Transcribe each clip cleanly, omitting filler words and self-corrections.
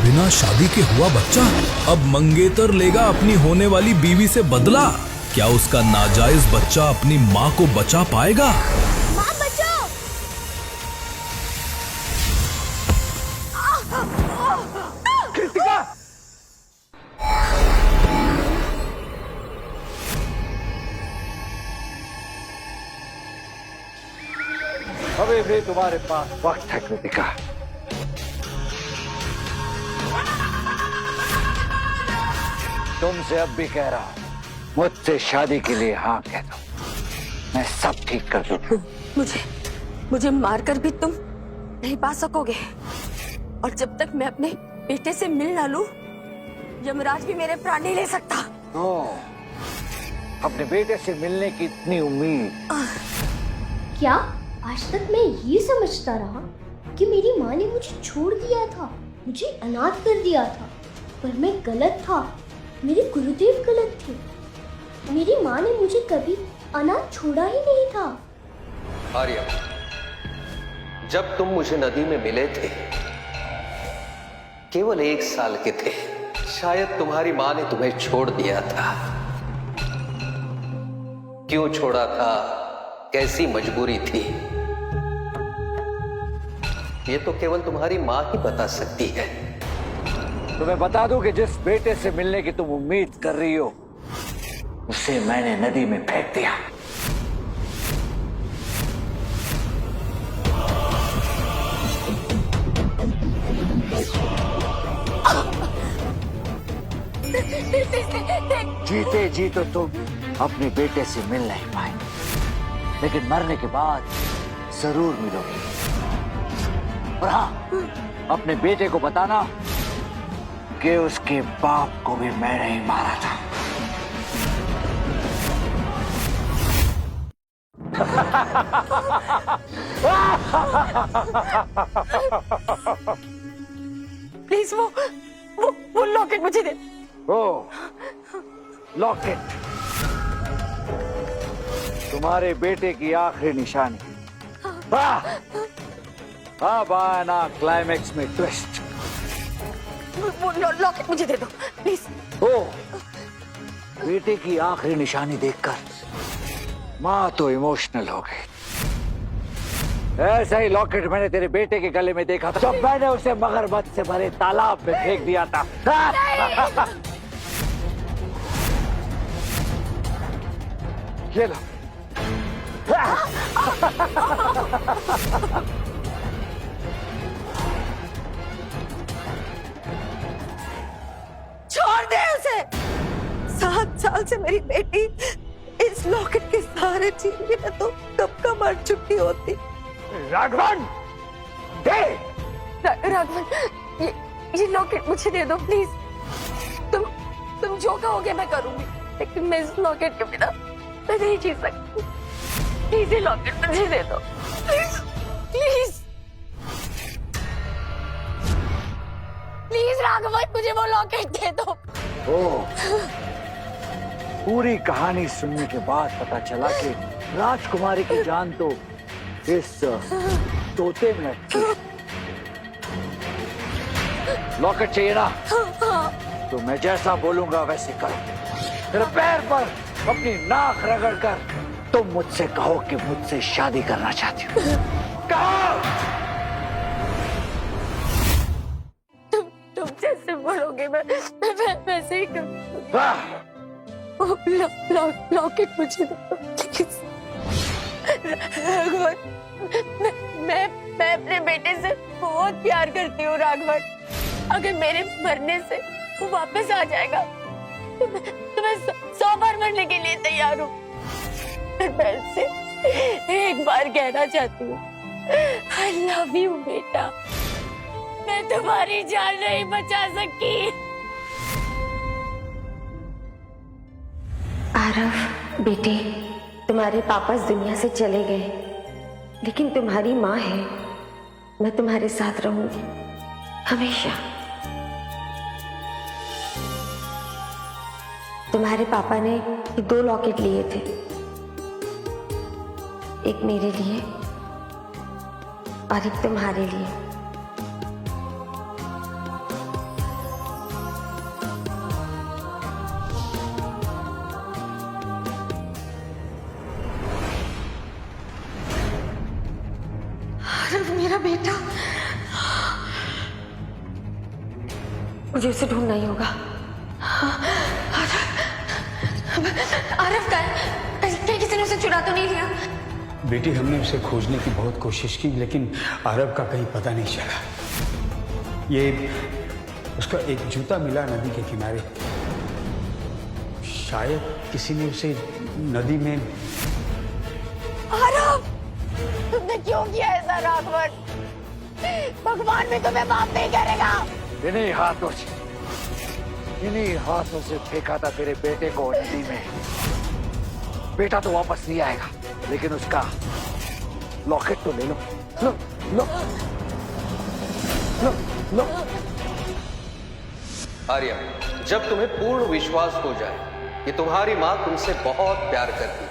बिना शादी के हुआ बच्चा अब मंगेतर लेगा अपनी होने वाली बीवी से बदला। क्या उसका नाजायज बच्चा अपनी माँ को बचा पाएगा? माँ बचाओ! कृतिका! अभी भी तुम्हारे पास वक्त है कृतिका। तुमसे अब भी कह रहा हूं, मुझसे शादी के लिए हाँ कह दो, मैं सब ठीक कर दूंगा। मुझे मारकर भी तुम नहीं पा सकोगे, और जब तक मैं अपने बेटे से मिल ना लूं, यमराज भी मेरे प्राण नहीं ले सकता। अपने बेटे से मिलने की इतनी उम्मीद? क्या आज तक मैं ये समझता रहा कि मेरी माँ ने मुझे छोड़ दिया था, मुझे अनाथ कर दिया था, पर मैं गलत था। मेरे गुरुदेव गलत थे। मेरी माँ ने मुझे कभी अनाथ छोड़ा ही नहीं था। आर्या, जब तुम मुझे नदी में मिले थे, केवल 1 साल के थे। शायद तुम्हारी माँ ने तुम्हें छोड़ दिया था। क्यों छोड़ा था, कैसी मजबूरी थी, ये तो केवल तुम्हारी माँ ही बता सकती है। तो मैं बता दूं कि जिस बेटे से मिलने की तुम उम्मीद कर रही हो, उसे मैंने नदी में फेंक दिया। जीते जी तो तुम अपने बेटे से मिल नहीं पाए, लेकिन मरने के बाद जरूर मिलोगी। और हाँ, अपने बेटे को बताना कि उसके बाप को भी मैंने ही मारा था। प्लीज वो लॉकेट मुझे दे। ओ, लॉकेट तुम्हारे बेटे की आखिरी निशानी। अब आना क्लाइमेक्स में ट्विस्ट। वो लॉकेट मुझे दे दो प्लीज। ओ, बेटे की आखिरी निशानी देखकर माँ तो इमोशनल हो गई। ऐसा ही लॉकेट मैंने तेरे बेटे के गले में देखा था जब मैंने उसे मगरमच्छ से भरे तालाब में फेंक दिया था। ये लो। छोड़ दे उसे। 7 साल से मेरी बेटी इस लॉकेट के सहारे जी रही है, तो कब का मर चुकी होती। राघवन, दे। राघवन, ये लॉकेट मुझे दे दो प्लीज। तुम जो कहोगे मैं करूंगी, लेकिन मैं इस लॉकेट के बिना मैं नहीं जी सकती। प्लीज ये लॉकेट मुझे दे दो प्लीज प्लीज प्लीज। राघवन, मुझे वो लॉकेट दे दो। ओ, पूरी कहानी सुनने के बाद पता चला कि राजकुमारी की जान तो इस तोते में अटकी है। लॉकेट चाहिए ना? तो मैं जैसा बोलूंगा वैसे करो। तेरे पैर पर अपनी नाक रगड़ कर तुम मुझसे कहो कि मुझसे शादी करना चाहती हो। कहो। तुम जैसे बोलोगे मैं वैसे ही करूंगा। लॉकेट मुझे दो प्लीज। राघवन, मैं अपने बेटे से बहुत प्यार करती हूँ। राघवन, अगर मेरे मरने से वो वापस आ जाएगा तो मैं 100 बार मरने के लिए तैयार हूँ। मैं उससे एक बार कहना चाहती हूँ, आई लव यू बेटा। मैं तुम्हारी जान नहीं बचा सकी। आरव बेटे, तुम्हारे पापा इस दुनिया से चले गए, लेकिन तुम्हारी माँ है। मैं तुम्हारे साथ रहूंगी हमेशा। तुम्हारे पापा ने 2 लॉकेट लिए थे, एक मेरे लिए और एक तुम्हारे लिए। मेरा बेटा, मुझे उसे ढूंढना ही होगा। आरव का है, कहीं किसी ने उसे चुरा तो नहीं लिया? बेटी, हमने उसे खोजने की बहुत कोशिश की, लेकिन आरव का कहीं पता नहीं चला। ये उसका एक जूता मिला नदी के किनारे। शायद किसी ने उसे नदी में। आरव, तुमने क्यों किया ऐसा राघवन? भगवान भी तुम्हें माफ नहीं करेगा। इन्हीं हाथों से फेंका था तेरे बेटे को नदी में। बेटा तो वापस नहीं आएगा, लेकिन उसका लॉकेट तो ले लो। लो लो लो लो। आर्या, जब तुम्हें पूर्ण विश्वास हो जाए कि तुम्हारी मां तुमसे बहुत प्यार करती है,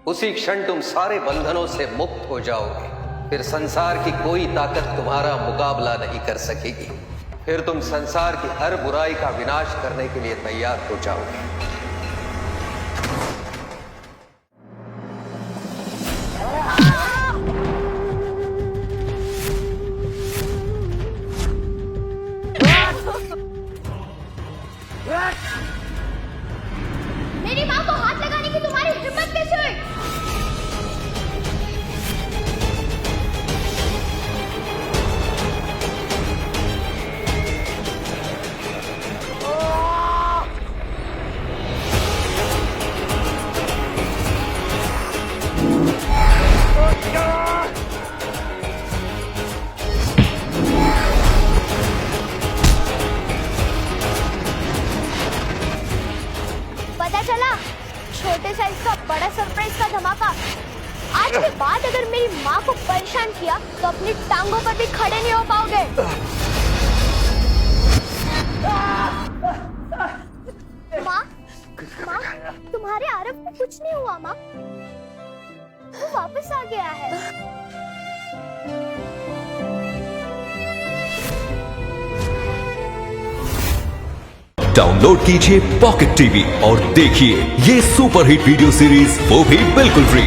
उसी क्षण तुम सारे बंधनों से मुक्त हो जाओगे। फिर संसार की कोई ताकत तुम्हारा मुकाबला नहीं कर सकेगी। फिर तुम संसार की हर बुराई का विनाश करने के लिए तैयार हो जाओगे। मेरी माँ को हाथ लगाने की तुम्हारी हिम्मत कैसे हुई? पता चला, छोटे साइज का बड़ा सरप्राइज का धमाका। आज के बाद अगर मेरी माँ को परेशान किया तो अपनी टांगों पर भी खड़े नहीं हो पाओगे। माँ, माँ, तुम्हारे आरव को कुछ नहीं हुआ माँ, वो वापस आ गया है। डाउनलोड कीजिए पॉकेट टीवी और देखिए ये सुपरहिट वीडियो सीरीज, वो भी बिल्कुल फ्री।